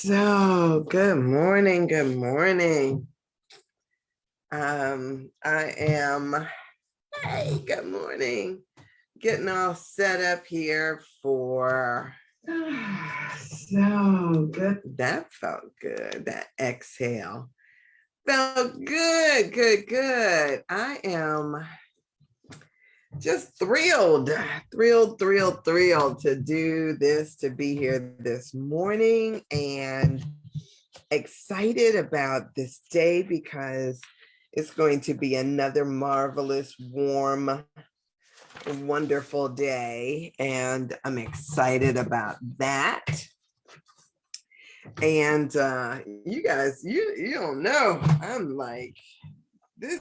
So, good morning. Good morning. I am, hey, good morning. Getting all set up here for, so good. That felt good. That exhale felt good, good, good. I am just thrilled to do this, to be here this morning, and excited about this day because it's going to be another marvelous, warm, wonderful day. And I'm excited about that. And you guys, you don't know. I'm like, this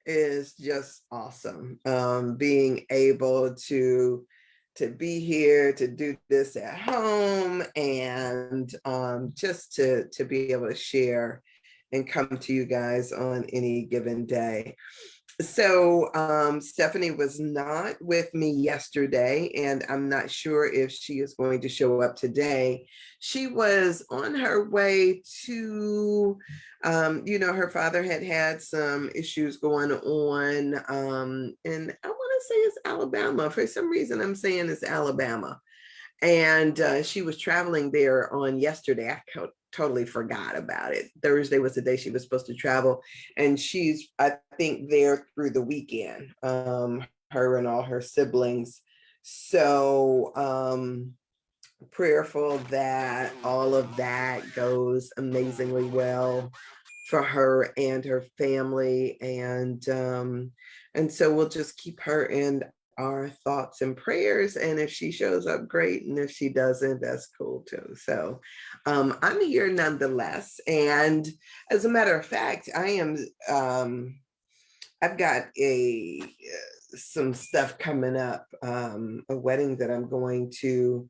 is just awesome. Being able to be here, to do this at home, and just to be able to share and come to you guys on any given day. So Stephanie was not with me yesterday, and I'm not sure if she is going to show up today. She was on her way to, her father had some issues going on, and I want to say it's Alabama. For some reason, I'm saying it's Alabama. And she was traveling there on yesterday. I totally forgot about it. Thursday was the day she was supposed to travel. And she's, I think, there through the weekend, her and all her siblings. So prayerful that all of that goes amazingly well for her and her family. And so we'll just keep her in our thoughts and prayers. And if she shows up, great. And if she doesn't, that's cool too. So I'm here nonetheless. And as a matter of fact, I am, I've got some stuff coming up, a wedding that I'm going to,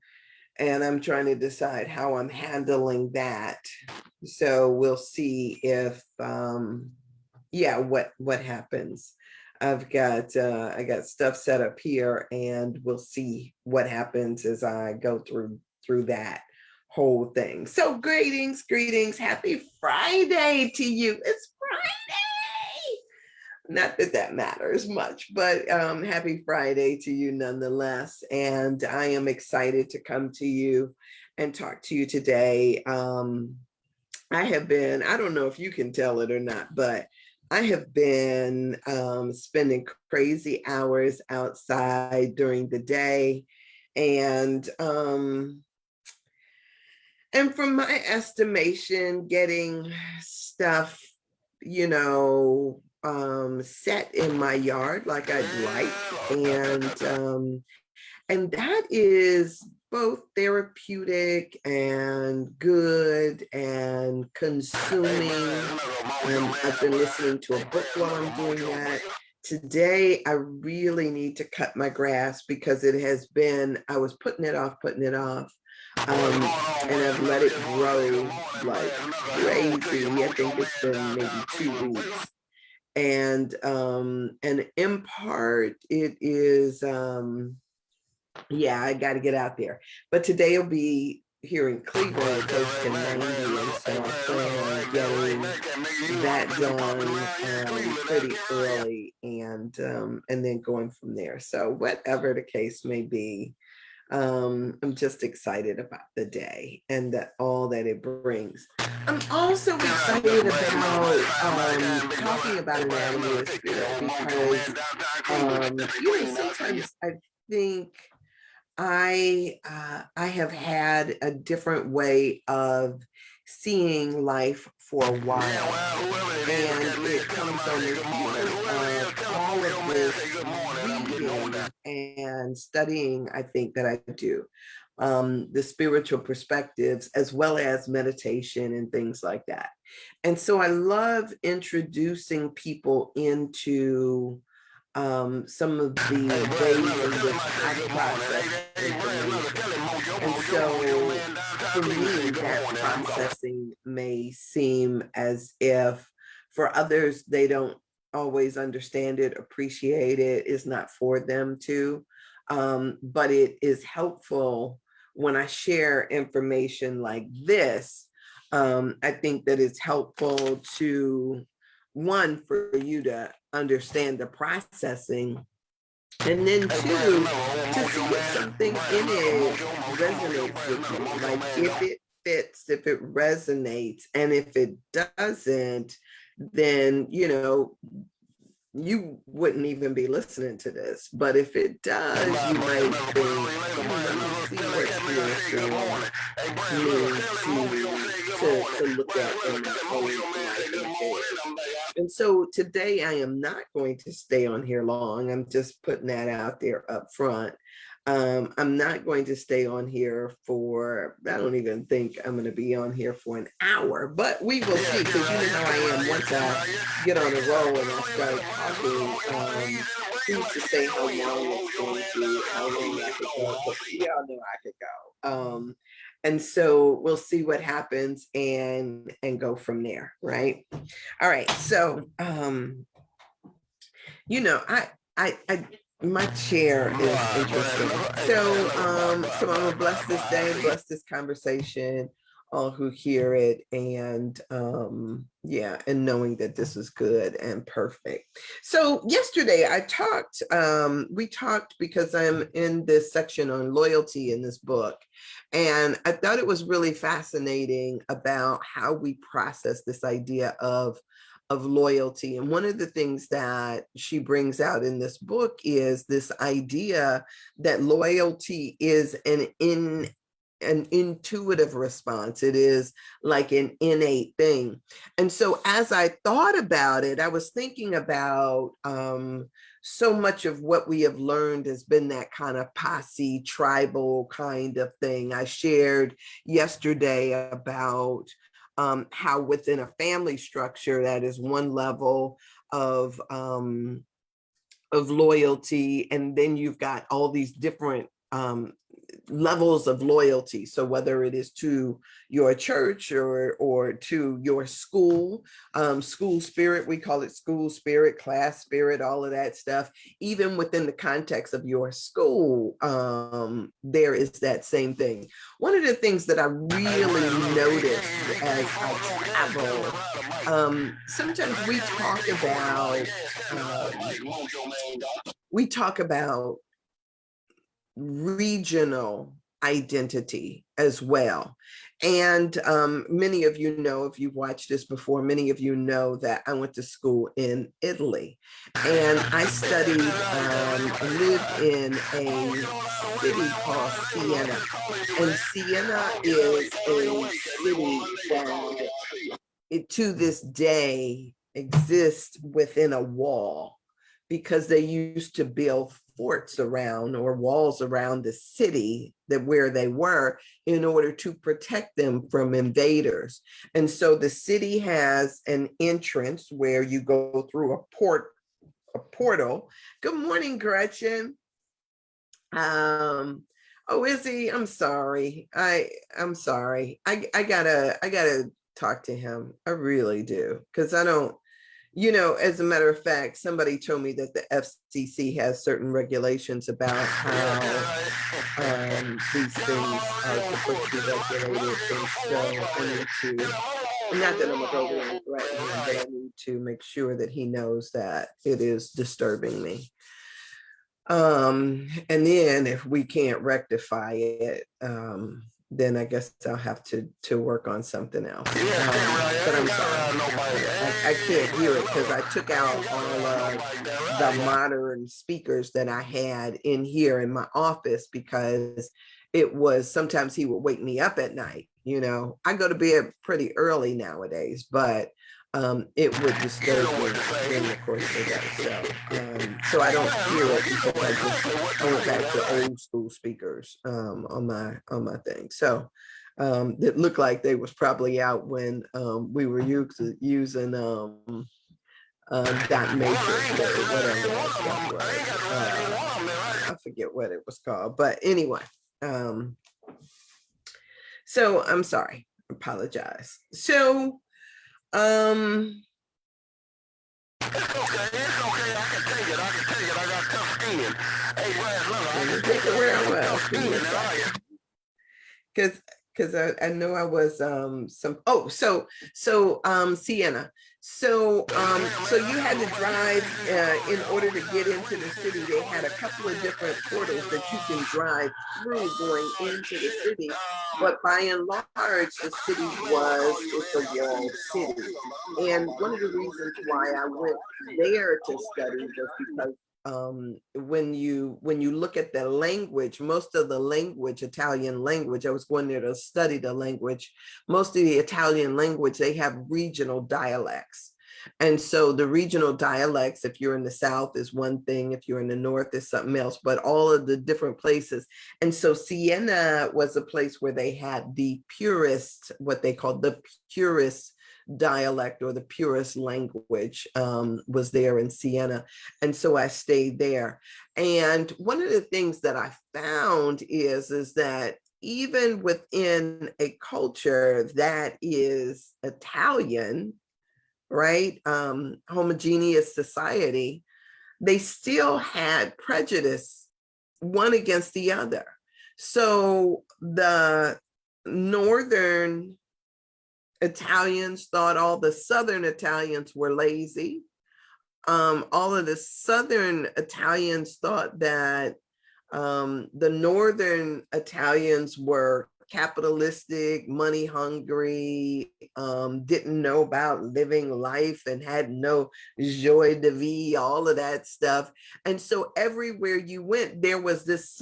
and I'm trying to decide how I'm handling that. So we'll see if, what happens. I got stuff set up here, and we'll see what happens as I go through that whole thing. So greetings, happy Friday to you. It's Friday. Not that that matters much, but happy Friday to you nonetheless. And I am excited to come to you and talk to you today. I have been, I don't know if you can tell it or not, but I have been spending crazy hours outside during the day. And from my estimation, getting stuff, set in my yard like I'd like. And that is both therapeutic and good and consuming. I've been listening to a book while I'm doing that. Today, I really need to cut my grass because it has been, I was putting it off. And I've let it grow like crazy. I think it's been maybe 2 weeks. And in part, it is, I got to get out there. But today will be here in Cleveland, close to 90, and so I plan on getting that done pretty early, and then going from there. So whatever the case may be, I'm just excited about the day and that all that it brings. I'm also excited about talking about anatomy of spirit because sometimes I think I have had a different way of seeing life for a while, and it comes on the heels of all of this reading and studying. I think that I do the spiritual perspectives as well as meditation and things like that. And so I love introducing people into some of the ways in which I process information. And so for me, that processing may seem as if for others, they don't always understand it, appreciate it, is not for them to. But it is helpful when I share information like this, I think that it's helpful to, one, for you to understand the processing, and then two, to see if something in it resonates with you. Like if it fits, if it resonates, and if it doesn't, then, you wouldn't even be listening to this. But if it does, you might think, let me see what spiritual to look at in my own life and head. And so today I am not going to stay on here long. I'm just putting that out there up front. I'm not going to stay on here for, I don't even think I'm going to be on here for an hour, but we will see, because you know how I am. Once I get on a roll and I start talking, who's to say how long it's going to, how long I could go, but we all know I could go. And so we'll see what happens and go from there, right? All right, so I my chair is interesting. So I'm gonna bless this day, bless this conversation, all who hear it, and yeah, and knowing that this is good and perfect. So yesterday we talked because I'm in this section on loyalty in this book, and I thought it was really fascinating about how we process this idea of loyalty. And one of the things that she brings out in this book is this idea that loyalty is an intuitive response. It is like an innate thing. And so as I thought about it, I was thinking about so much of what we have learned has been that kind of posse, tribal kind of thing. I shared yesterday about how within a family structure, that is one level of loyalty, and then you've got all these different levels of loyalty. So whether it is to your church or to your school, school spirit, we call it school spirit, class spirit, all of that stuff. Even within the context of your school, there is that same thing. One of the things that I really noticed as I travel, sometimes we talk about regional identity as well. And many of you know, if you've watched this before, many of you know that I went to school in Italy, and I studied, lived in a city called Siena. And Siena is a city that to this day exists within a wall, because they used to build forts around, or walls around the city that where they were, in order to protect them from invaders. And so the city has an entrance where you go through a portal. Good morning, Gretchen. Oh, is he? I'm sorry. I'm sorry. I gotta talk to him. I really do, because I don't, as a matter of fact, somebody told me that the FCC has certain regulations about how these things are supposed to be regulated. And so I need to, not that I'm gonna go there and threaten him, but I need to make sure that he knows that it is disturbing me. And then if we can't rectify it, then I guess I'll have to work on something else. But I'm sorry, I can't hear it because I took out all of the modern speakers that I had in here in my office, because it was, sometimes he would wake me up at night. I go to bed pretty early nowadays, but it would disturb me during the course of the day. So I don't hear it because I went back to old school speakers on my thing. So it looked like they was probably out when we were using dot matrix or whatever that stuff was. I forget what it was called, but anyway. So I'm sorry, apologize. So it's okay. I can take it. I got tough skin. Hey, Brad, look, I can take it where I was. because I know I was Sienna. So you had to drive in order to get into the city. They had a couple of different portals that you can drive through going into the city. But by and large, the city it's a walled city. And one of the reasons why I went there to study was because when you look at the language, most of the language, Italian language, I was going there to study the language. Most of the Italian language, they have regional dialects. And so the regional dialects, if you're in the South, is one thing. If you're in the North, is something else. But all of the different places. And so Siena was a place where they had the purest, what they called the purest dialect or the purest language was there in Siena. And so I stayed there. And one of the things that I found is that even within a culture that is Italian, right, homogeneous society, they still had prejudice one against the other. So the northern Italians thought all the Southern Italians were lazy. All of the Southern Italians thought that the Northern Italians were capitalistic, money hungry, didn't know about living life and had no joie de vie, all of that stuff. And so everywhere you went, there was this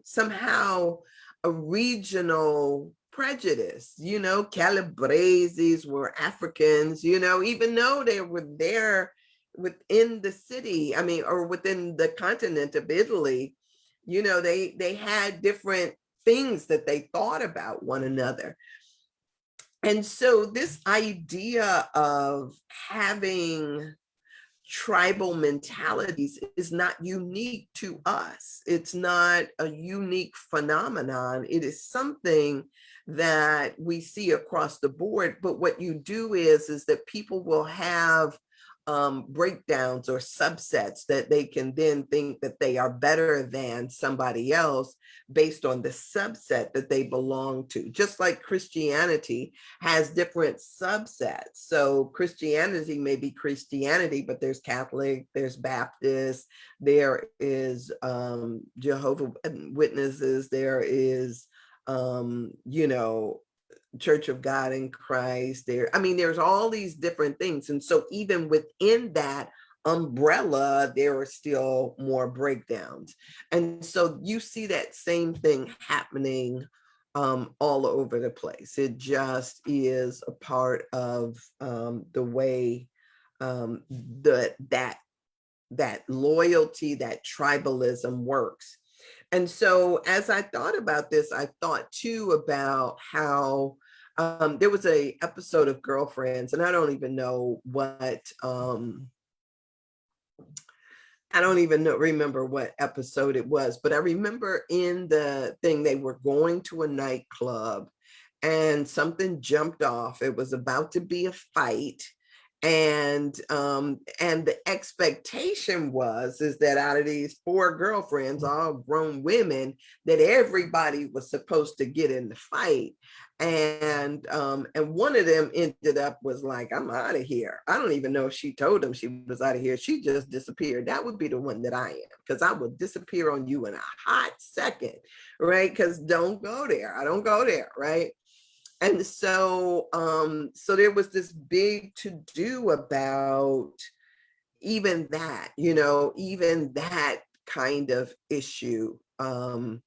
somehow a regional prejudice. Calabreses were Africans, even though they were there within the city, I mean, or within the continent of Italy, they had different things that they thought about one another. And so this idea of having tribal mentalities is not unique to us. It's not a unique phenomenon. It is something that we see across the board. But what you do is that people will have breakdowns or subsets that they can then think that they are better than somebody else based on the subset that they belong to. Just like Christianity has different subsets. So Christianity may be Christianity, but there's Catholic, there's Baptist, there is Jehovah's Witnesses, there is Church of God in Christ. There's all these different things. And so even within that umbrella, there are still more breakdowns. And so you see that same thing happening all over the place. It just is a part of the way that loyalty, that tribalism works. And so as I thought about this, I thought too about how there was a episode of Girlfriends, and I don't even remember what episode it was, but I remember in the thing they were going to a nightclub and something jumped off. It was about to be a fight. And the expectation is that out of these 4 girlfriends, all grown women, that everybody was supposed to get in the fight. And one of them ended up was like, I'm out of here. I don't even know if she told him she was out of here. She just disappeared. That would be the one that I am, because I would disappear on you in a hot second, right? Because don't go there. I don't go there, right? And so there was this big to-do about even that kind of issue, and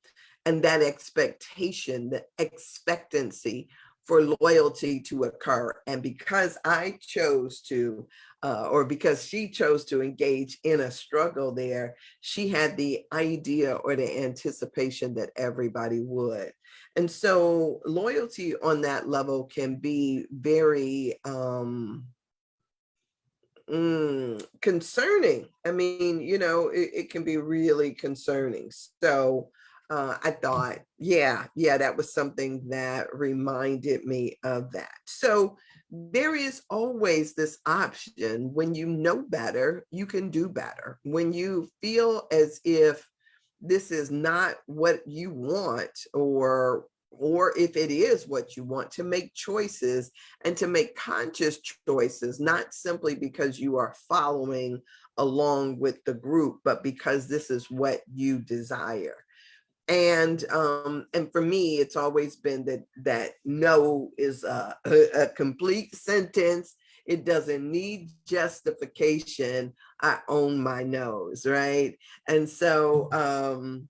that expectation, the expectancy for loyalty to occur. And because I chose to, or because she chose to engage in a struggle there, she had the idea or the anticipation that everybody would. And so loyalty on that level can be very concerning. It can be really concerning. So I thought, yeah, that was something that reminded me of that. So there is always this option. When you know better, you can do better. When you feel as if this is not what you want, or or if it is what you want, to make choices and to make conscious choices, not simply because you are following along with the group, but because this is what you desire. And for me, it's always been that no is a complete sentence. It doesn't need justification. I own my nose, right? And so I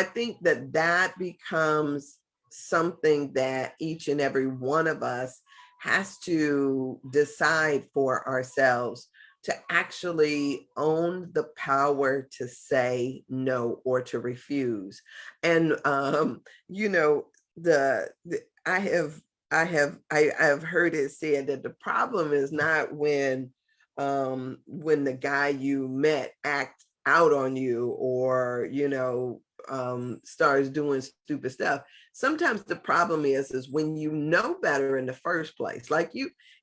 think that becomes something that each and every one of us has to decide for ourselves, to actually own the power to say no or to refuse. And you know, the I have heard it said that the problem is not when the guy you met acts out on you, or starts doing stupid stuff. Sometimes the problem is when you know better in the first place. Like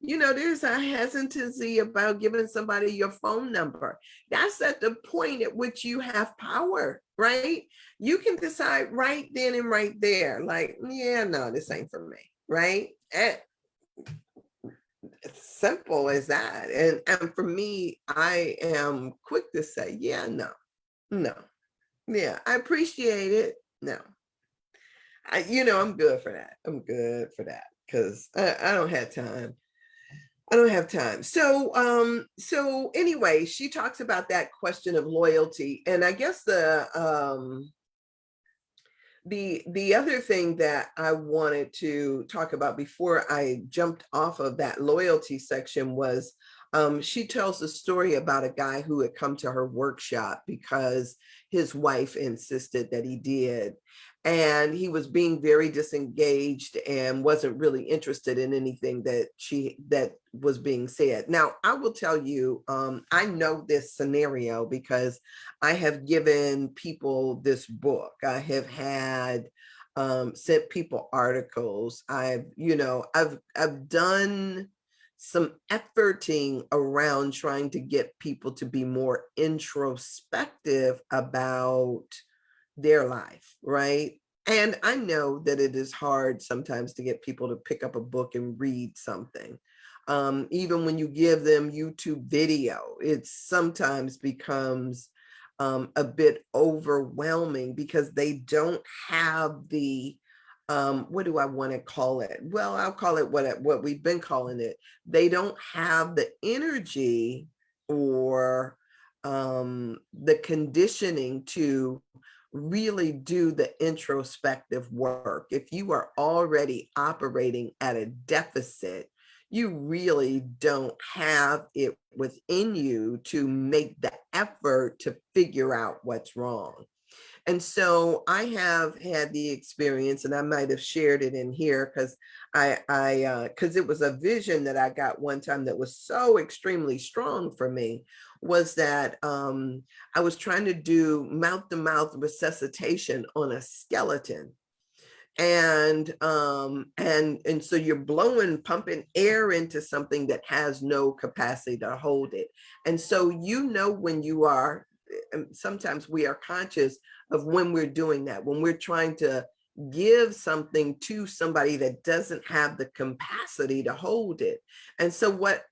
there's a hesitancy about giving somebody your phone number. That's at the point at which you have power, right? You can decide right then and right there, like, yeah, no, this ain't for me, right? And it's simple as that. And for me, I am quick to say, yeah, no, no. Yeah, I appreciate it. No, I'm good for that. I'm good for that because I don't have time. I don't have time. So anyway, she talks about that question of loyalty. And I guess the other thing that I wanted to talk about before I jumped off of that loyalty section was, she tells a story about a guy who had come to her workshop because his wife insisted that he did. And he was being very disengaged and wasn't really interested in anything that was being said. Now, I will tell you, I know this scenario because I have given people this book. I have had sent people articles. I've done some efforting around trying to get people to be more introspective about their life, right? And I know that it is hard sometimes to get people to pick up a book and read something. Even when you give them YouTube video, it sometimes becomes a bit overwhelming because they don't have the what do I want to call it? Well, I'll call it what we've been calling it. They don't have the energy or the conditioning to really do the introspective work. If you are already operating at a deficit, you really don't have it within you to make the effort to figure out what's wrong. And so I have had the experience, and I might have shared it in here because because it was a vision that I got one time that was so extremely strong for me, was that I was trying to do mouth to mouth resuscitation on a skeleton. And so you're pumping air into something that has no capacity to hold it. And so when you are, sometimes we are conscious of when we're doing that, when we're trying to give something to somebody that doesn't have the capacity to hold it. And so what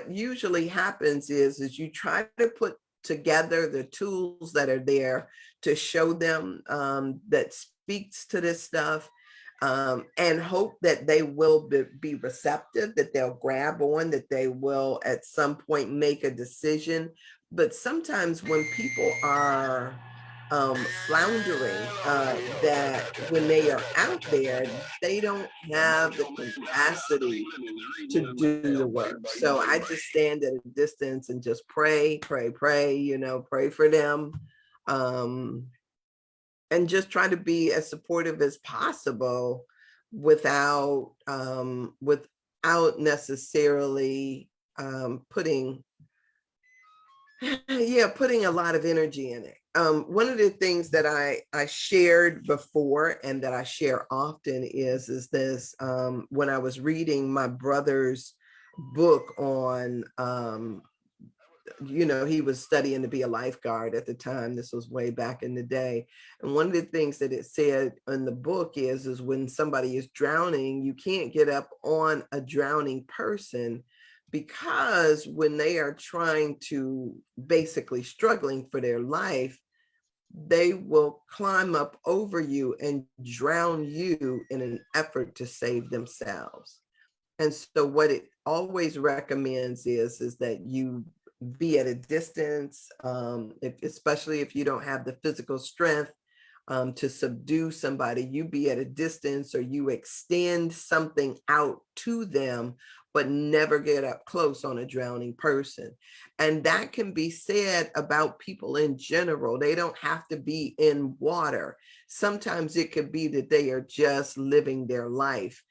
usually happens is you try to put together the tools that are there to show them that speaks to this stuff, and hope that they will be receptive, that they'll grab on, that they will at some point make a decision. But sometimes when people are floundering, that when they are out there, they don't have the capacity to do the work. So I just stand at a distance and just pray, pray, pray, pray for them. Um, and just try to be as supportive as possible without necessarily putting putting a lot of energy in it. One of the things that I shared before and that I share often is this, when I was reading my brother's book on he was studying to be a lifeguard at the time. This was way back in the day. And one of the things that it said in the book is when somebody is drowning, you can't get up on a drowning person, because when they are trying to basically struggling for their life, they will climb up over you and drown you in an effort to save themselves. And so what it always recommends is that you be at a distance, especially if you don't have the physical strength to subdue somebody, you be at a distance, or you extend something out to them, but never get up close on a drowning person. And that can be said about people in general. They don't have to be in water. Sometimes it could be that they are just living their life,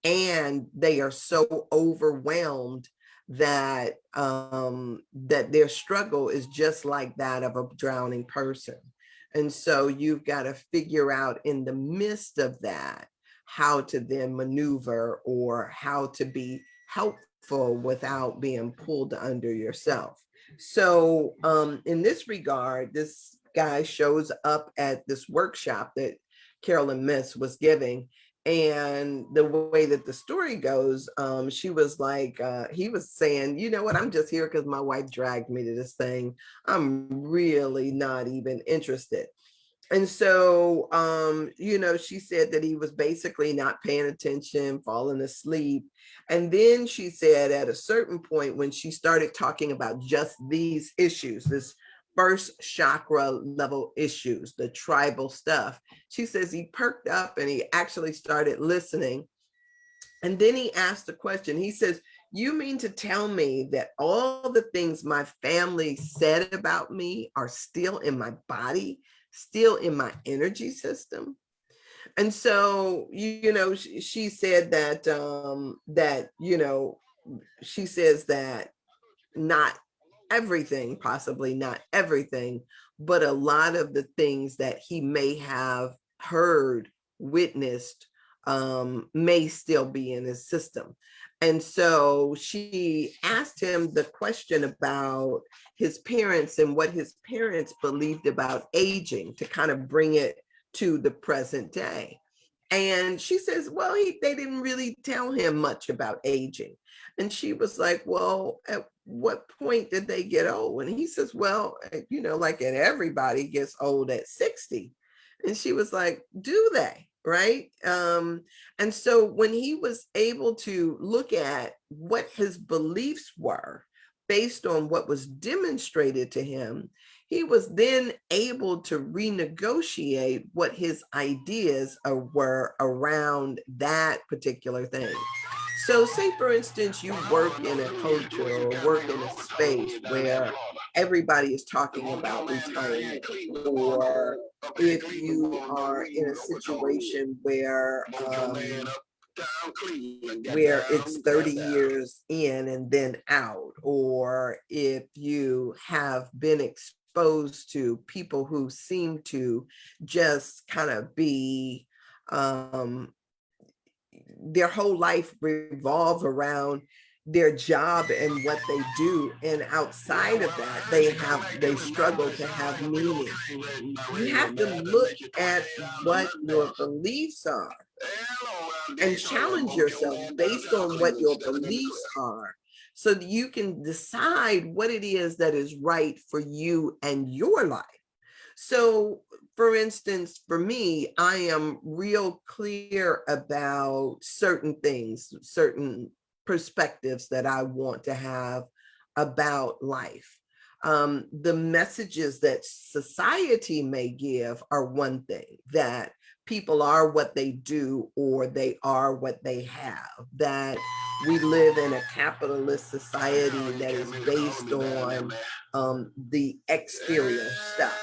and they are so overwhelmed that that their struggle is just like that of a drowning person. And so you've got to figure out in the midst of that how to then maneuver, or how to be helpful without being pulled under yourself. So in this regard, this guy shows up at this workshop that Carolyn Miss was giving. And the way that the story goes, she was like, he was saying, you know what, I'm just here because my wife dragged me to this thing. I'm really not even interested. And so, she said that he was basically not paying attention, falling asleep. And then she said at a certain point, when she started talking about just these issues, this first chakra level issues, the tribal stuff, she says he perked up and he actually started listening. And then he asked a question. He says, you mean to tell me that all the things my family said about me are still in my body, still in my energy system? And so, she said that, she says that not everything, possibly not everything, but a lot of the things that he may have heard, witnessed, may still be in his system. And so she asked him the question about his parents and what his parents believed about aging, to kind of bring it to the present day. And she says, well, they didn't really tell him much about aging. And she was like, well, at what point did they get old? And he says, well, like everybody gets old at 60. And she was like, do they? Right. And so when he was able to look at what his beliefs were based on what was demonstrated to him, he was then able to renegotiate what his ideas were around that particular thing. So say, for instance, you work in a culture or work in a space where everybody is talking about retirement, or if you are in a situation where it's 30 years in and then out, or if you have been exposed to people who seem to just kind of be their whole life revolve around their job and what they do, and outside of that they struggle to have meaning. You have to look at what your beliefs are and challenge yourself based on what your beliefs are, so that you can decide what it is that is right for you and your life. So, for instance, for me, I am real clear about certain things, certain perspectives that I want to have about life. The messages that society may give are one thing, that people are what they do, or they are what they have, that we live in a capitalist society that is based on the exterior stuff.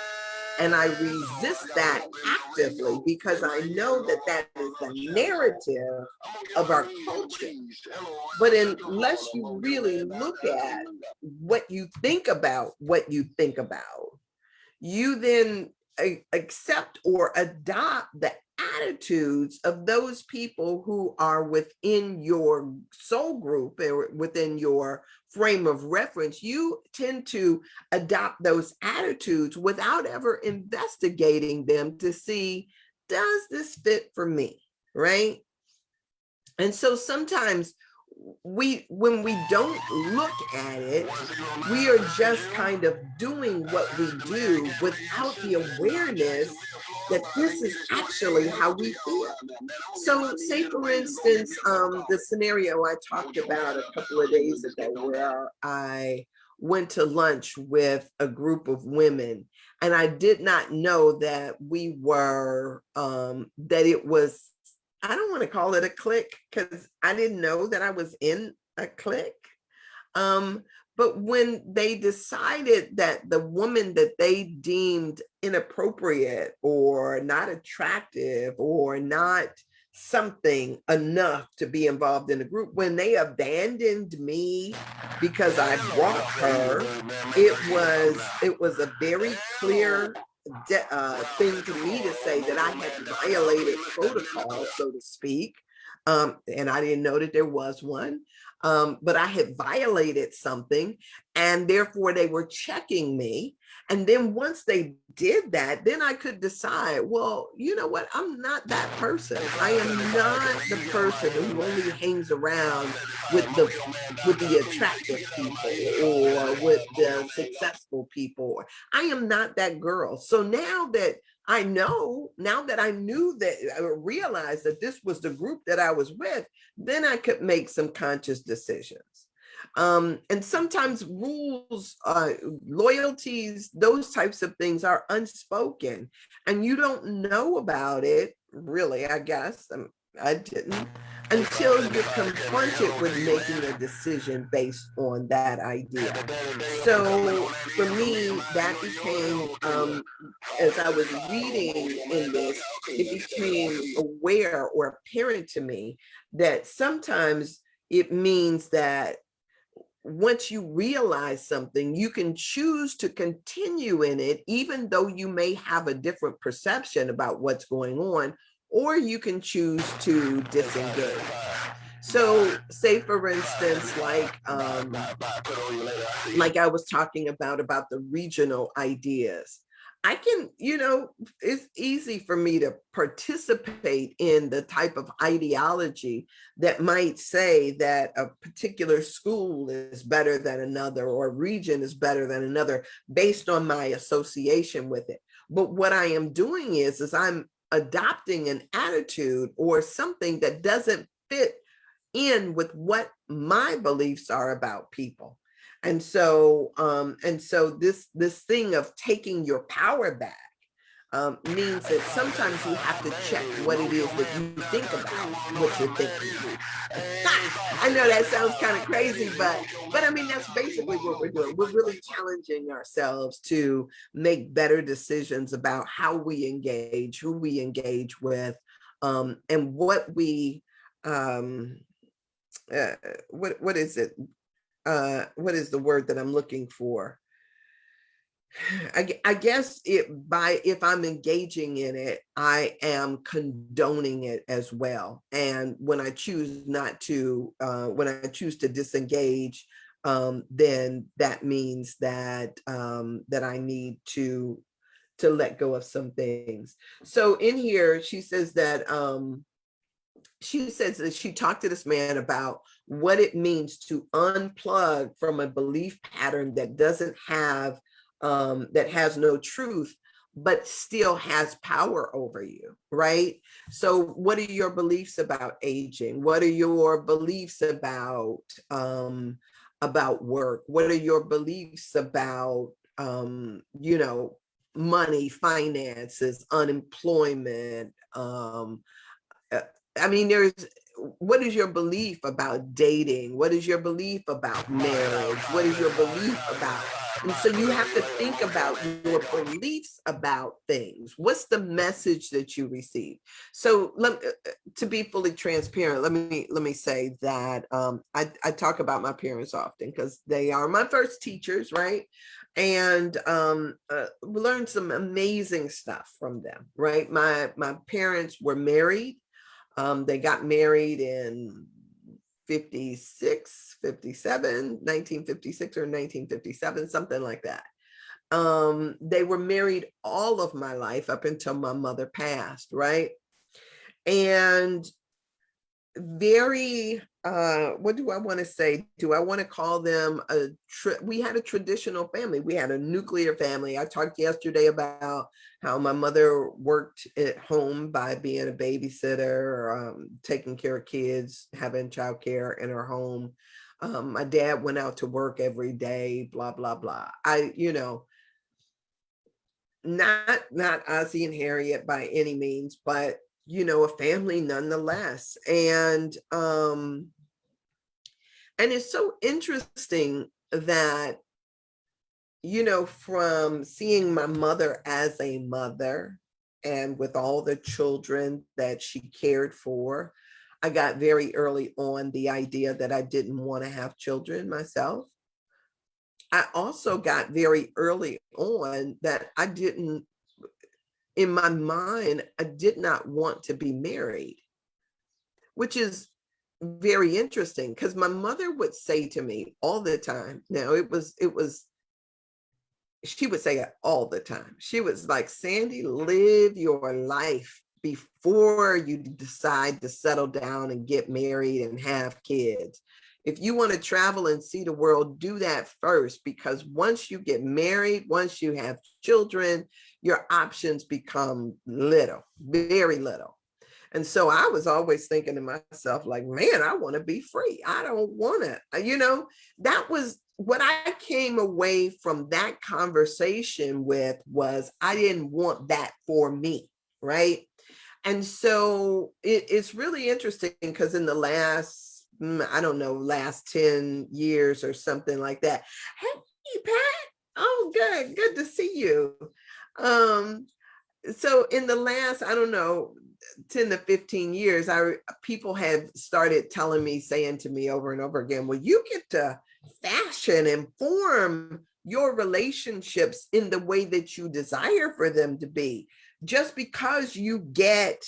And I resist that actively, because I know that that is the narrative of our culture. But unless you really look at what you think about what you think about, you then accept or adopt the attitudes of those people who are within your soul group or within your frame of reference, you tend to adopt those attitudes without ever investigating them to see, does this fit for me, right? And so sometimes when we don't look at it, we are just kind of doing what we do without the awareness that this is actually how we feel. So say for instance, the scenario I talked about a couple of days ago where I went to lunch with a group of women, and I did not know that we were, that it was, I don't want to call it a clique because I didn't know that I was in a clique. Um, but when they decided that the woman that they deemed inappropriate or not attractive or not something enough to be involved in the group, when they abandoned me because I brought her, it was a very clear thing to me to say that I had violated protocol, so to speak. And I didn't know that there was one. But I had violated something, and therefore they were checking me. And then once they did that, then I could decide, well, you know what? I'm not that person. I am not the person who only hangs around with the attractive people or with the successful people. I am not that girl. So now that I know, now that I knew that, I realized that this was the group that I was with, then I could make some conscious decisions. And sometimes rules, loyalties, those types of things are unspoken, and you don't know about it, really, I guess. I didn't until you're confronted with making a decision based on that idea. So for me, that became, as I was reading in this, it became aware or apparent to me that sometimes it means that once you realize something, you can choose to continue in it, even though you may have a different perception about what's going on, or you can choose to disengage. So say for instance, like I was talking about the regional ideas. I can, it's easy for me to participate in the type of ideology that might say that a particular school is better than another or a region is better than another based on my association with it. But what I am doing is I'm adopting an attitude or something that doesn't fit in with what my beliefs are about people. And so this thing of taking your power back means that sometimes you have to check what it is that you think about what you're thinking. I know that sounds kind of crazy, but I mean that's basically what we're doing. We're really challenging ourselves to make better decisions about how we engage, who we engage with, and what we uh, what is it? What is the word that I'm looking for? I guess if I'm engaging in it, I am condoning it as well. And when I choose not to, when I choose to disengage, then that means that that I need to let go of some things. So in here, she says that she talked to this man about what it means to unplug from a belief pattern that doesn't have, that has no truth, but still has power over you, right? So what are your beliefs about aging? What are your beliefs about work? What are your beliefs about, money, finances, unemployment, uh, I mean, what is your belief about dating? What is your belief about marriage? What is your belief about? And so you have to think about your beliefs about things. What's the message that you receive? So to be fully transparent, let me say that I talk about my parents often because they are my first teachers, right? and learned some amazing stuff from them, right? My parents were married. They got married in 56, 57, 1956 or 1957, something like that. They were married all of my life up until my mother passed, right? And very what do I want to say? Do I want to call them we had a traditional family. We had a nuclear family. I talked yesterday about how my mother worked at home by being a babysitter, taking care of kids, having childcare in her home. My dad went out to work every day, blah blah blah. Not Ozzie and Harriet by any means, but a family nonetheless. And it's so interesting that, from seeing my mother as a mother and with all the children that she cared for, I got very early on the idea that I didn't want to have children myself. I also got very early on that in my mind, I did not want to be married, which is very interesting because my mother would say to me all the time. Now she would say it all the time. She was like, Sandy, live your life before you decide to settle down and get married and have kids. If you want to travel and see the world, do that first, because once you get married, once you have children, your options become little, very little. And so I was always thinking to myself, like, man, I want to be free. I don't want to, that was what I came away from that conversation with, was I didn't want that for me. Right. And so it's really interesting because in the last, I don't know, last 10 years or something like that. Hey, Pat. Oh, good. Good to see you. So in the last, I don't know, 10 to 15 years, people have started telling me, saying to me over and over again, well, you get to fashion and form your relationships in the way that you desire for them to be. Just because you get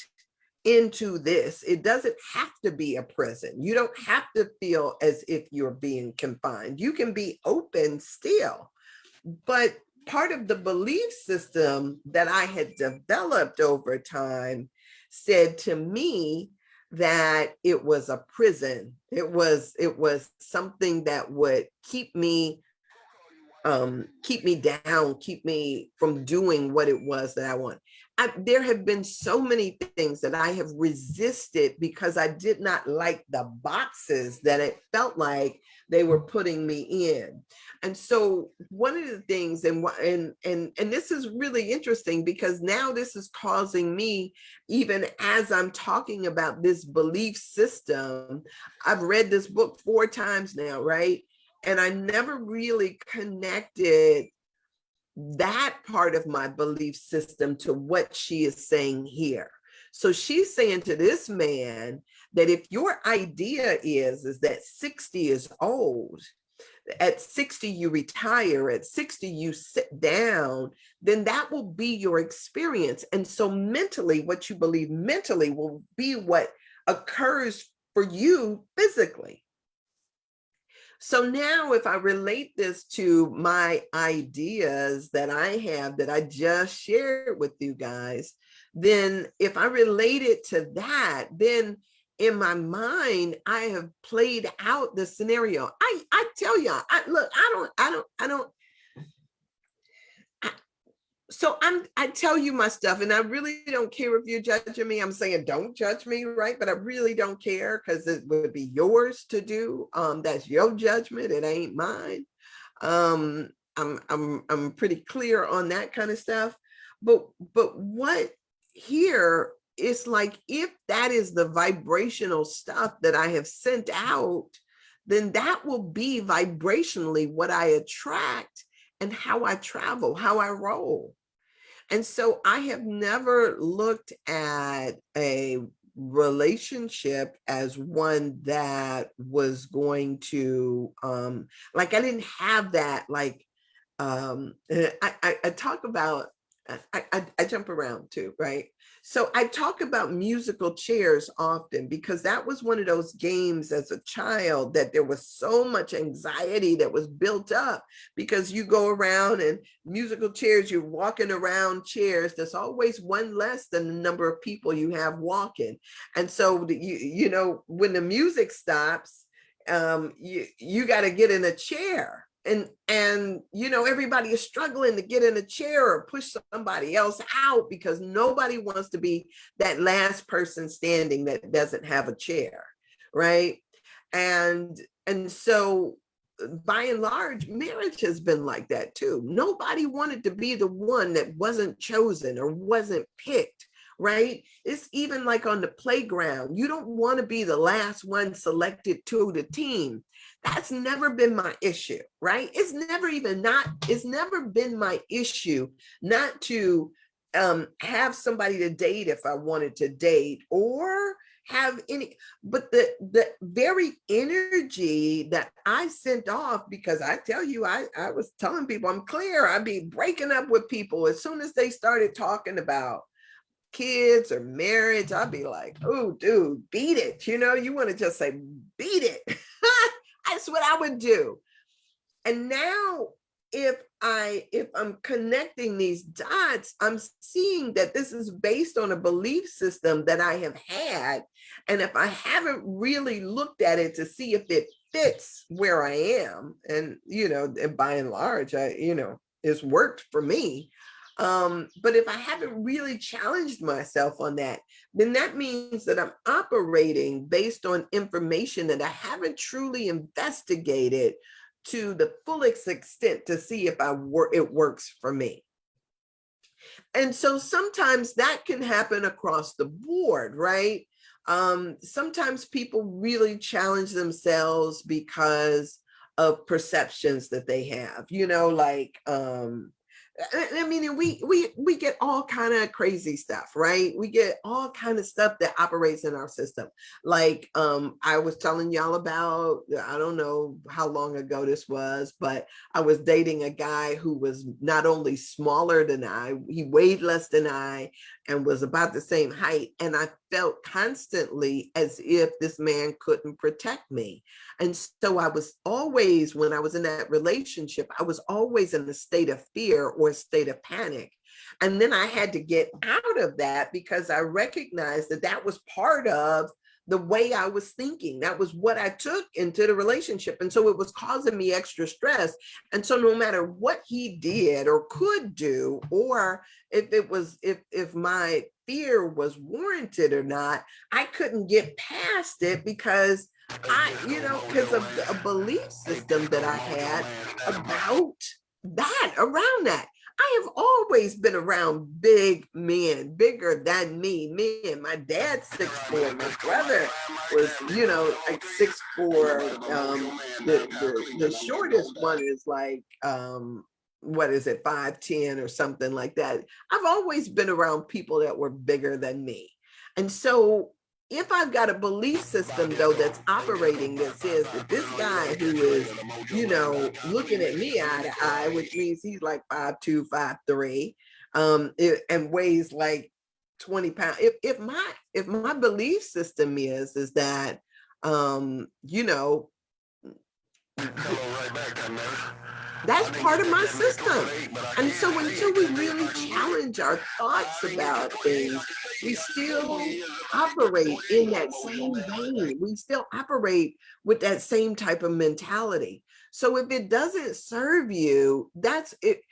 into this, it doesn't have to be a prison. You don't have to feel as if you're being confined. You can be open still. But part of the belief system that I had developed over time said to me that it was a prison. It was something that would keep me down, keep me from doing what it was that I want. There have been so many things that I have resisted because I did not like the boxes that it felt like they were putting me in. And so one of the things, and this is really interesting because now this is causing me, even as I'm talking about this belief system, I've read this book 4 times now, right? And I never really connected that part of my belief system to what she is saying here. So she's saying to this man that if your idea is that 60 is old, at 60 you retire, at 60 you sit down, then that will be your experience. And so mentally, what you believe mentally will be what occurs for you physically. So now if I relate this to my ideas that I have that I just shared with you guys, then if I relate it to that, then in my mind, I have played out the scenario. I tell you, I don't, so I tell you my stuff, and I really don't care if you're judging me. I'm saying don't judge me, right? But I really don't care because it would be yours to do. That's your judgment. It ain't mine. I'm pretty clear on that kind of stuff. But what here is like, if that is the vibrational stuff that I have sent out, then that will be vibrationally what I attract and how I travel, how I roll. And so I have never looked at a relationship as one that was going to like, I didn't have that like I talk about, I jump around too, right? So I talk about musical chairs often because that was one of those games as a child that there was so much anxiety that was built up because you go around and musical chairs, you're walking around chairs. There's always one less than the number of people you have walking. And so, you know, when the music stops, you got to get in a chair, and you know, everybody is struggling to get in a chair or push somebody else out because nobody wants to be that last person standing that doesn't have a chair, right? And so by and large, marriage has been like that too. Nobody wanted to be the one that wasn't chosen or wasn't picked, right? It's even like on the playground. You don't want to be the last one selected to the team. That's never been my issue, right? It's never been my issue not to have somebody to date if I wanted to date, or have any, but the very energy that I sent off, because I tell you, I was telling people I'm clear, I'd be breaking up with people as soon as they started talking about kids or marriage. I'd be like, oh dude, beat it. You know, you want to just say beat it. That's what I would do. And now if I'm connecting these dots, I'm seeing that this is based on a belief system that I have had. And if I haven't really looked at it to see if it fits where I am, and you know, and by and large, you know, it's worked for me. But if I haven't really challenged myself on that, then that means that I'm operating based on information that I haven't truly investigated to the fullest extent to see if it works for me. And so sometimes that can happen across the board, right? Sometimes people really challenge themselves because of perceptions that they have, you know, like, I mean, we get all kind of crazy stuff, right? We get all kind of stuff that operates in our system. Like I was telling y'all about, I don't know how long ago this was, but I was dating a guy who was not only smaller than I, he weighed less than I, and was about the same height. And I felt constantly as if this man couldn't protect me. And so I was always, when I was in that relationship, I was always in a state of fear or a state of panic. And then I had to get out of that because I recognized that that was part of the way I was thinking. That was what I took into the relationship. And so it was causing me extra stress. And so no matter what he did or could do, or if my fear was warranted or not, I couldn't get past it because because of a belief system that I had about around that. I have always been around big men, bigger than me, men. My dad's 6'4", my brother was, you know, like 6'4". The shortest one is like, what is it, 5'10" or something like that. I've always been around people that were bigger than me. And so if I've got a belief system though that's operating that says that this guy who is, you know, looking at me eye to eye, which means he's like 5'2", 5'3", and weighs like 20 pounds. If my belief system is that, you know, that's part of my system. And so until we really challenge our thoughts about things, we still operate in that same vein. We still operate with that same type of mentality. So if it doesn't serve you, that's it.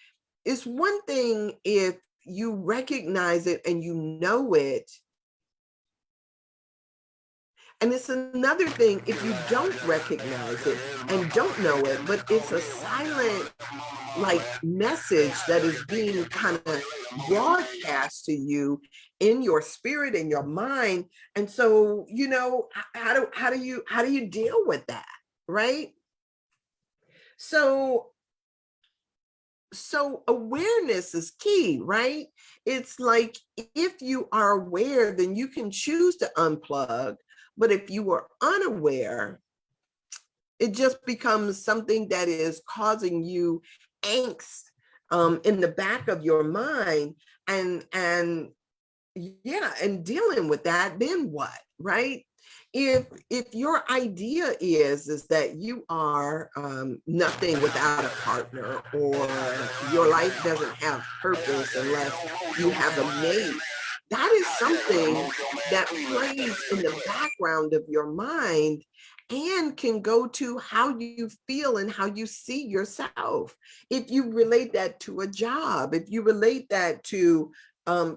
It's one thing if you recognize it and you know it. And it's another thing if you don't recognize it and don't know it, but it's a silent like message that is being kind of broadcast to you in your spirit, in your mind. And so, you know, how do you deal with that? Right. So awareness is key, right? It's like, if you are aware, then you can choose to unplug. But if you are unaware, it just becomes something that is causing you angst in the back of your mind, and yeah, and dealing with that, then what, right? If your idea is that you are nothing without a partner, or your life doesn't have purpose unless you have a mate, that is something that plays in the background of your mind and can go to how you feel and how you see yourself. If you relate that to a job, if you relate that to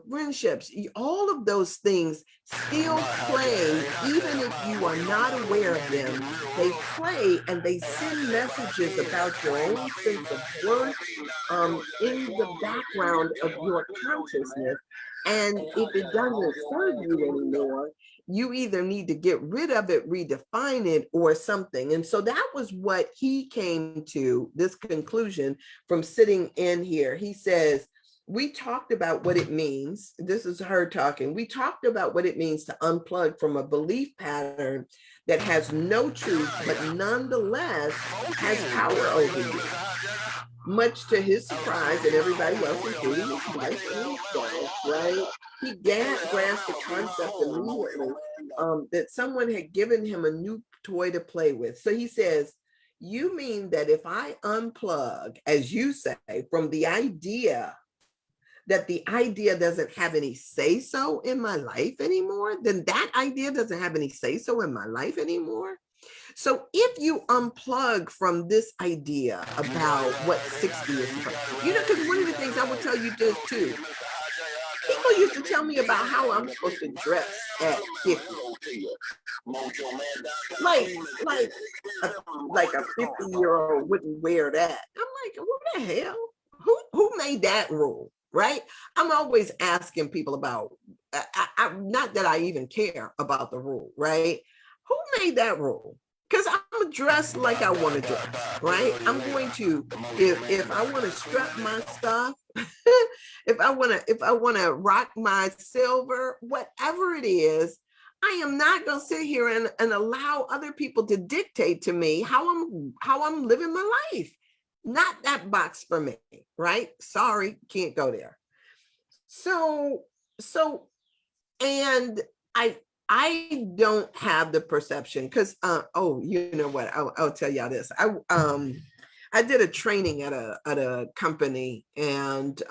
friendships, all of those things still play, even if you are not aware of them. They play and they send messages about your own sense of worth in the background of your consciousness. And if it doesn't serve you anymore, you either need to get rid of it, redefine it, or something. And so that was what he came to, this conclusion from sitting in here. He says, we talked about what it means. This is her talking. We talked about what it means to unplug from a belief pattern that has no truth, but nonetheless has power over you. Much to his surprise and everybody else, including his wife and himself, right? He grasped the concept immediately that someone had given him a new toy to play with. So he says, you mean that if I unplug, as you say, from the idea that the idea doesn't have any say so in my life anymore, then that idea doesn't have any say so in my life anymore. So if you unplug from this idea about what 60 is, because one of the things I will tell you this too, people used to tell me about how I'm supposed to dress at 50. Like, like, like a 50-year-old wouldn't wear that. I'm like, what the hell? Who made that rule? Right? I'm always asking people about, not that I even care about the rule, right? Who made that rule? Because I'm dressed like I want to dress, right? I'm going to, if I want to strap my stuff, if I want to rock my silver, whatever it is, I am not going to sit here and allow other people to dictate to me how I'm living my life. Not that box for me, right? Sorry, can't go there. So, and I don't have the perception, because oh, you know what? I'll tell y'all this. I did a training at a company, and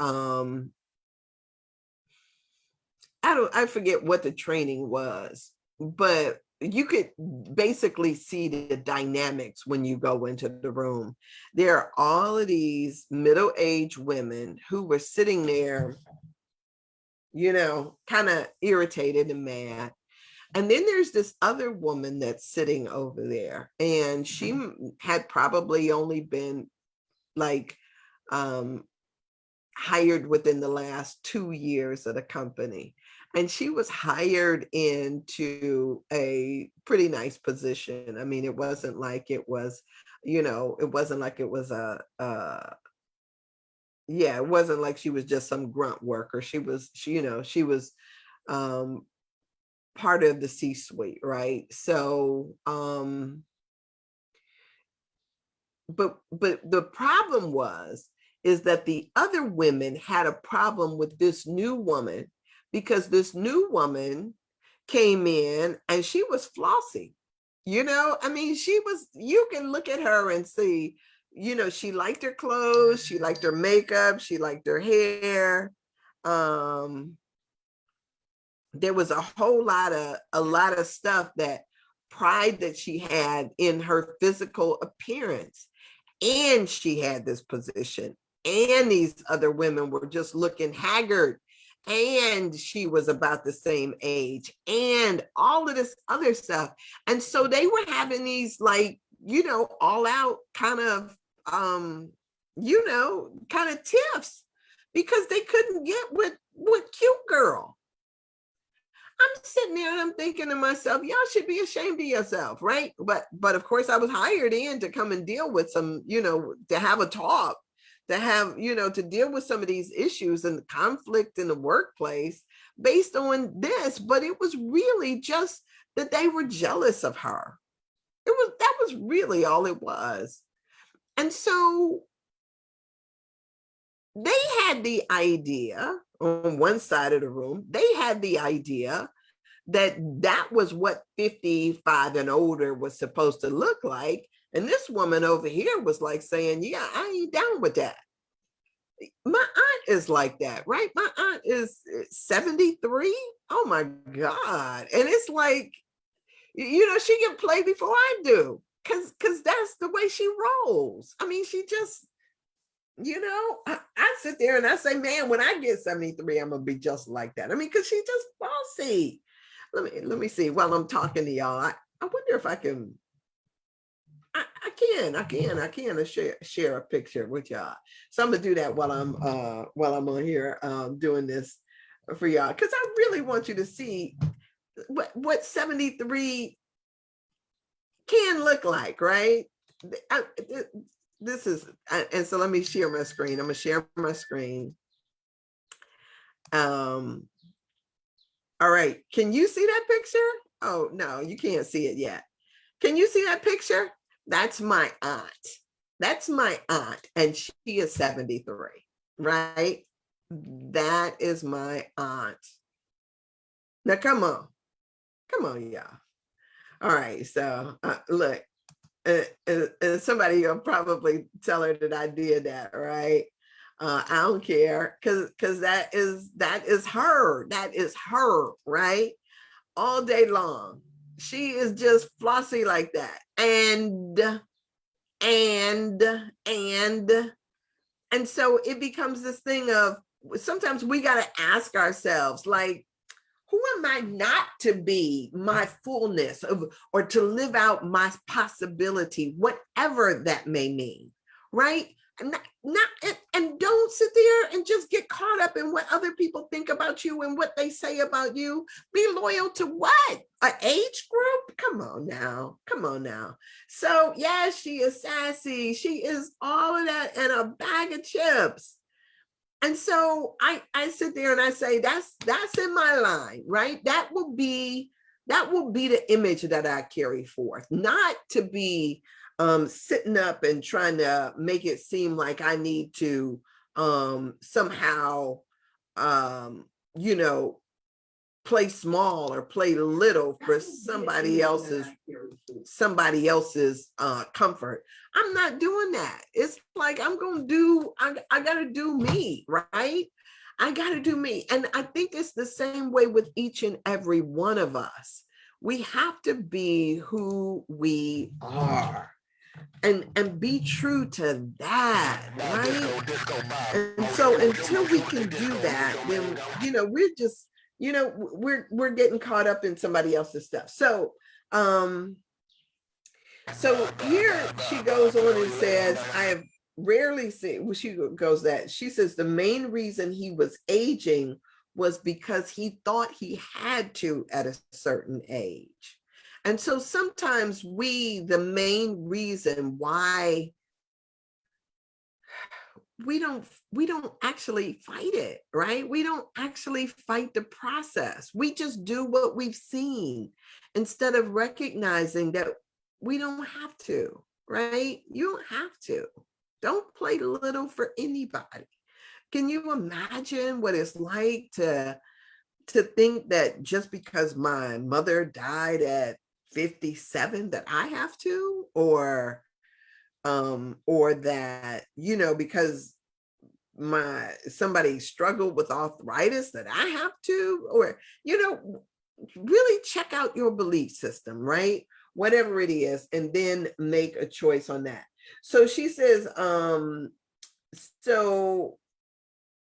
I forget what the training was, but you could basically see the dynamics when you go into the room. There are all of these middle-aged women who were sitting there, kind of irritated and mad. And then there's this other woman that's sitting over there, and she had probably only been like hired within the last 2 years of the company. And she was hired into a pretty nice position. I mean, it wasn't like it was, it wasn't like it was yeah, it wasn't like she was just some grunt worker. She was part of the C-suite, right? So, but the problem is that the other women had a problem with this new woman, because this new woman came in and she was flossy. I mean, you can look at her and see, she liked her clothes, she liked her makeup, she liked her hair. There was a lot of stuff, that pride that she had in her physical appearance. And she had this position, and these other women were just looking haggard, and she was about the same age, and all of this other stuff. And so they were having these, like, all out kind of tiffs, because they couldn't get with cute girl. I'm sitting there and I'm thinking to myself, y'all should be ashamed of yourself, right? But of course I was hired in to come and deal with some, to have a talk, to have, to deal with some of these issues and the conflict in the workplace based on this. But it was really just that they were jealous of her. That was really all it was. And so they had the idea on one side of the room, they had the idea that that was what 55 and older was supposed to look like. And this woman over here was like saying, yeah, I ain't down with that. My aunt is like that, right? My aunt is 73. Oh my God. And it's like, she can play before I do. Cause that's the way she rolls. I mean, she just, I sit there and I say, man, when I get 73, I'm gonna be just like that. I mean, cause she's just bossy. Let me see while I'm talking to y'all. I wonder if I can. I can share a picture with y'all. So I'm gonna do that while I'm on here doing this for y'all, because I really want you to see what 73 can look like, right? This is, and so let me share my screen. I'm gonna share my screen. All right, can you see that picture? Oh no, you can't see it yet. Can you see that picture? That's my aunt. That's my aunt, and she is 73, right? That is my aunt. Now, come on, y'all. All right, so look, somebody will probably tell her that I did that, right? I don't care, because that is her. That is her, right? All day long. She is just flossy like that. And so it becomes this thing of, sometimes we got to ask ourselves, like, who am I not to be my fullness of, or to live out my possibility, whatever that may mean, right? And don't sit there and just get caught up in what other people think about you and what they say about you. Be loyal to what? An age group? Come on now. So yeah, she is sassy. She is all of that and a bag of chips. And so I sit there and I say, that's in my line, right? That will be the image that I carry forth, not to be sitting up and trying to make it seem like I need to somehow you know play small or play little for somebody else's comfort. I'm not doing that. It's like, I gotta do me, right? I gotta do me. And I think it's the same way with each and every one of us. We have to be who we are and be true to that, right? And so until we can do that, then we're just we're getting caught up in somebody else's stuff. So here she goes on and says, I have rarely seen, well, she says the main reason he was aging was because he thought he had to at a certain age. And so sometimes the main reason why we don't actually fight it, right? We don't actually fight the process. We just do what we've seen instead of recognizing that we don't have to, right? You don't have to. Don't play little for anybody. Can you imagine what it's like to think that just because my mother died at 57 that I have to, or that because somebody struggled with arthritis that I have to, or really check out your belief system, right? Whatever it is, and then make a choice on that. So she says, so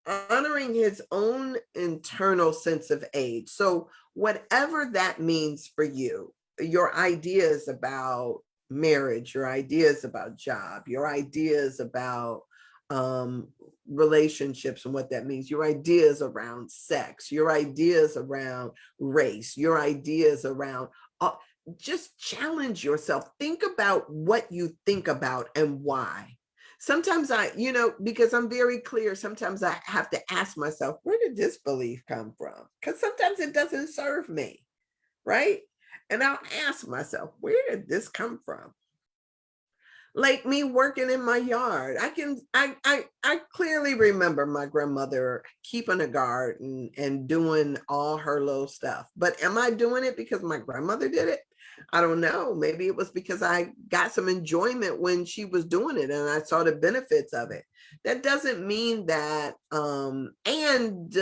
honoring his own internal sense of age. So whatever that means for you, your ideas about marriage, your ideas about job, your ideas about relationships and what that means, your ideas around sex, your ideas around race, your ideas around just challenge yourself. Think about what you think about and why. Sometimes because I'm very clear, sometimes I have to ask myself, where did this belief come from? Because sometimes it doesn't serve me, right? And I'll ask myself, where did this come from? Like me working in my yard. I clearly remember my grandmother keeping a garden and doing all her little stuff. But am I doing it because my grandmother did it? I don't know. Maybe it was because I got some enjoyment when she was doing it and I saw the benefits of it. That doesn't mean that and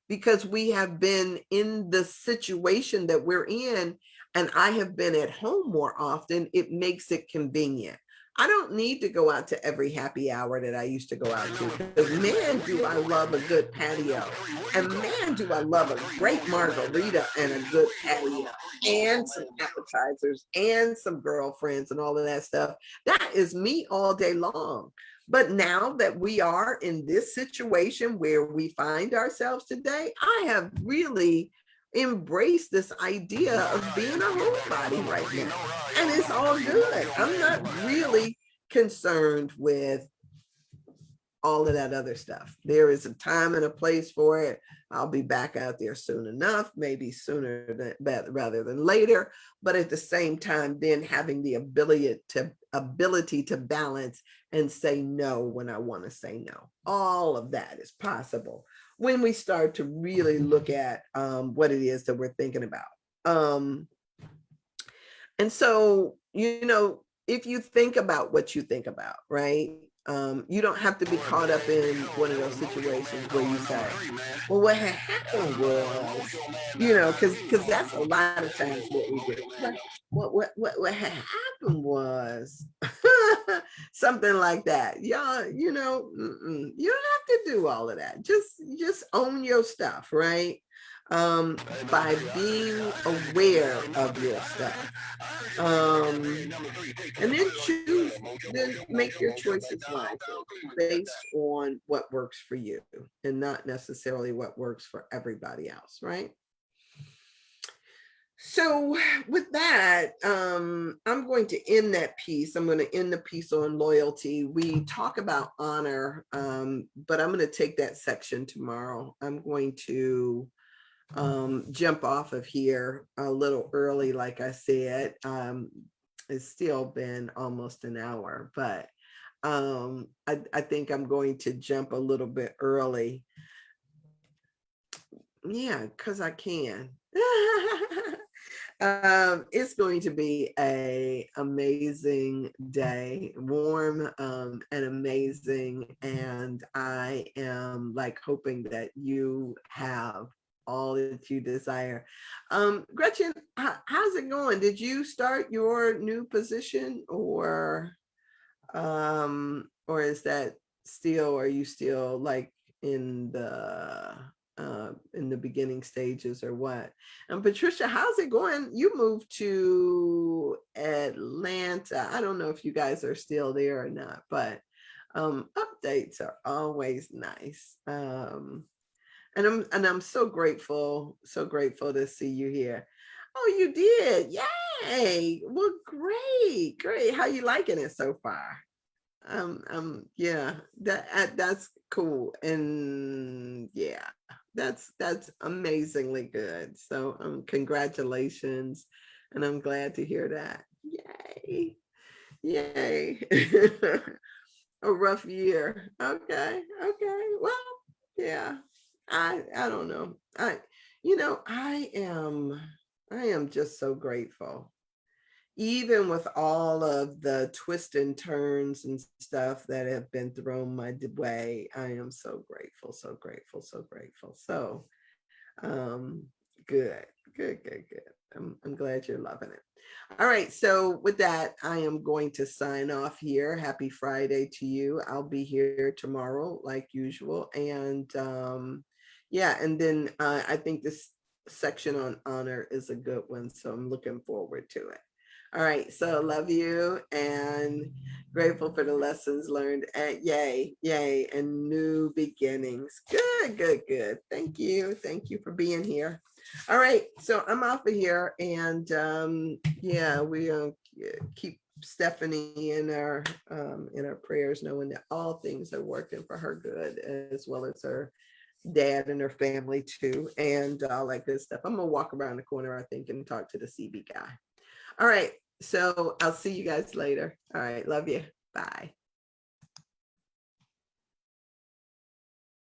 because we have been in the situation that we're in and I have been at home more often, it makes it convenient. I don't need to go out to every happy hour that I used to go out to because man, do I love a good patio. And man, do I love a great margarita and a good patio and some appetizers and some girlfriends and all of that stuff. That is me all day long. But now that we are in this situation where we find ourselves today, I have really embraced this idea of being a homebody right now. And it's all good. I'm not really concerned with all of that other stuff. There is a time and a place for it. I'll be back out there soon enough, maybe sooner than rather than later. But at the same time, then having the ability to balance and say no when I want to say no. All of that is possible when we start to really look at what it is that we're thinking about. And so, if you think about what you think about, right? You don't have to be caught up in one of those situations where you say, well, what had happened was, because that's a lot of times what we do. What had happened was something like that. Yeah, you don't have to do all of that. Just own your stuff, right? By being aware of your stuff. And then then make your choices wisely based on what works for you and not necessarily what works for everybody else, right? So with that, I'm going to end that piece. I'm going to end the piece on loyalty. We talk about honor, but I'm going to take that section tomorrow. I'm going to jump off of here a little early, like I said. It's still been almost an hour, but I think I'm going to jump a little bit early. Yeah, because I can. It's going to be a amazing day, warm and amazing, and I am like hoping that you have all that you desire. Gretchen, how's it going? Did you start your new position, or is that still, are you still like in the beginning stages or what? And Patricia, how's it going? You moved to Atlanta. I don't know if you guys are still there or not, but updates are always nice. And I'm so grateful to see you here. Oh, you did. Yay. Well, great. How you liking it so far? Yeah, that's cool. And yeah, that's amazingly good. So congratulations. And I'm glad to hear that. Yay. A rough year. Okay. Well, yeah. I don't know. I am just so grateful. Even with all of the twists and turns and stuff that have been thrown my way, I am so grateful, so grateful, so grateful. So um good, good. I'm glad you're loving it. All right, so with that, I am going to sign off here. Happy Friday to you. I'll be here tomorrow like usual. And yeah, and then I think this section on honor is a good one, so I'm looking forward to it. All right, so love you and grateful for the lessons learned, and yay, and new beginnings. Good. Thank you for being here. All right, so I'm off of here, and yeah, we keep Stephanie in our prayers, knowing that all things are working for her good, as well as her dad and her family too, and all that good stuff. I'm gonna walk around the corner, I think, and talk to the CB guy. All right. So I'll see you guys later. All right. Love you. Bye.